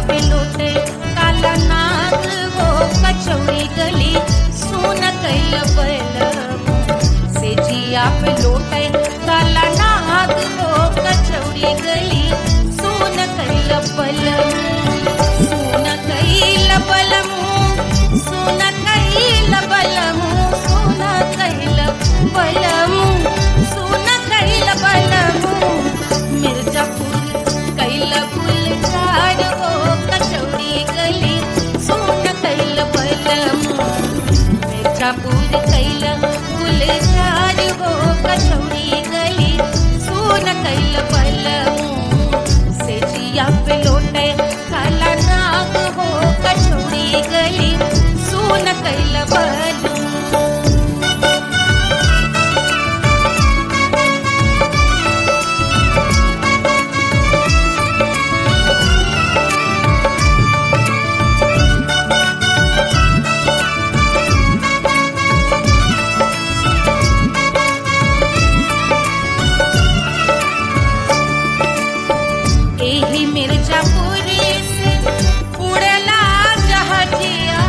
पे लोटे काला नाग हो कचौड़ी गली सुन कैल बलम से जिया पे लोटे काला नाग हो कचौड़ी गली सुन कैल बलम सुन कैल बलम सुन कैल बलम सुन कैल बलम सुन कैल बलम मिर्जापुर कैल गुलजार हो कचौड़ी गली सुन कैल बलम मिर्जापुर कैल गुलजार हो कचौड़ी गली सुन कैल बलम से जिया पे लोटे काला नाग हो कचौड़ी गली सुन कैल बलम एही मिर्जापुर से उड़ला जहाजिया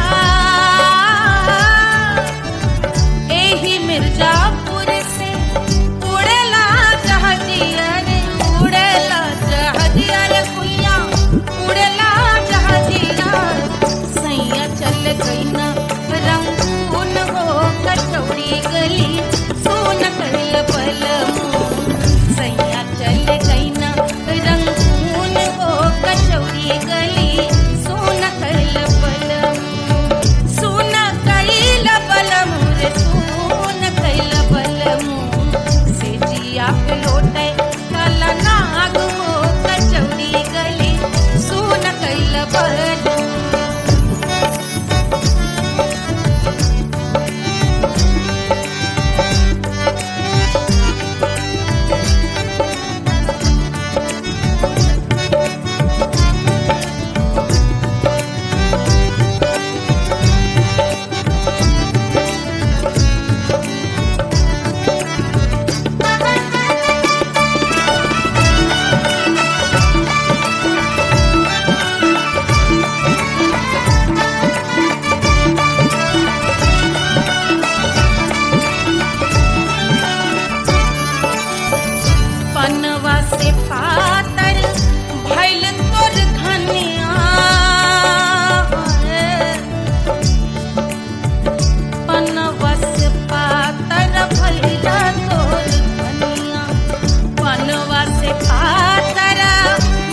एही मिर्जापुर से उड़ला जहाजिया रे उड़ला जहाजिया रे भैया उड़ला जहाजिया सैया चल गई ना रंगून हो कचौड़ी गली सोन कैल बलम सैया चल गई ना रंगून हो कचौड़ी गली सोन कैल बलम सोन कैल बलम रे सोन कैल बलम से जिया पे लोटे काला नाग हो कचौड़ी गली सोन कैल बलम पनवा से पातर भइल तोर धनिया पनवा से पातर भइल तोर धनिया पनवा से पातर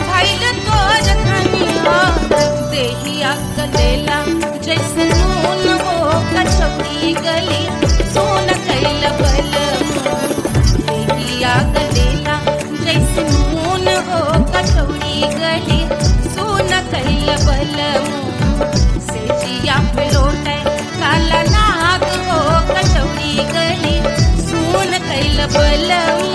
भइल तोर धनिया देहिया गलेला जैसे नून हो कचौड़ी गली सोन कैल बलम देहिया गलेला जैसे नून हो कचौड़ी गली सोन कैल बलम से जिया पे लोटे काला नाग हो कचौड़ी गली सोन कैल बलम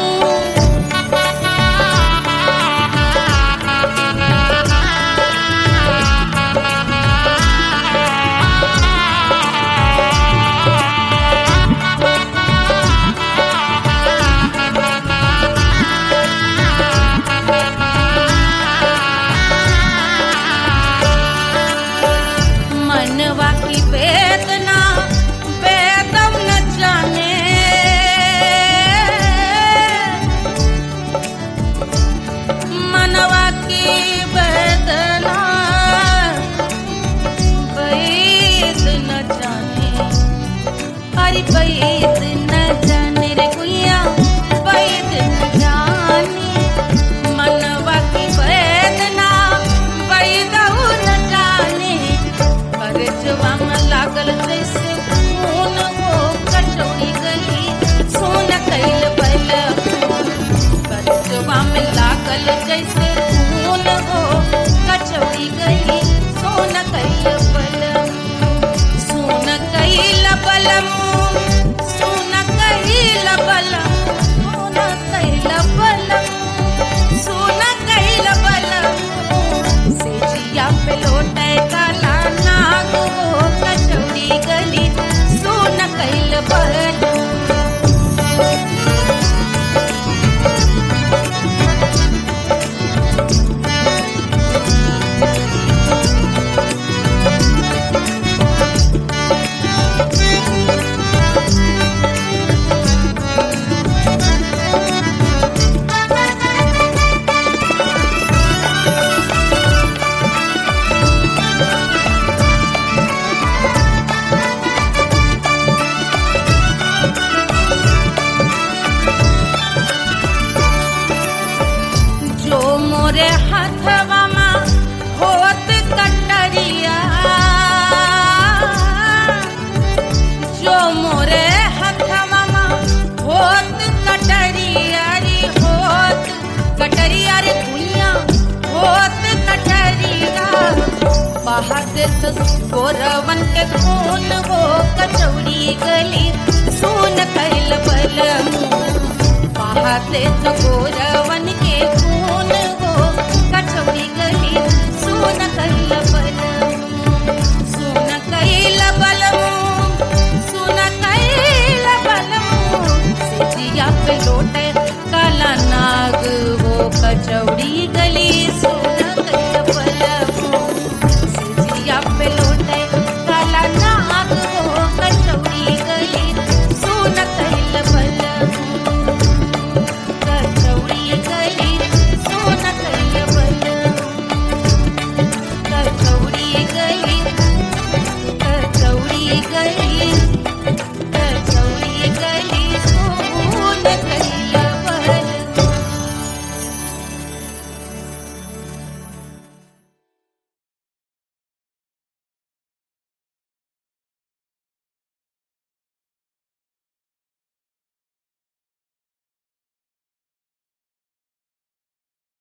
बहाते गोरवन के खून वो कचौड़ी गली सुन कैल बलम बहाते गोरवन के खून वो कचौड़ी गली सुन कैल बलम सुन कैल बलम सुन कैल बलम सिजिया पे लोटे काला नाग वो कचौड़ी गली सुन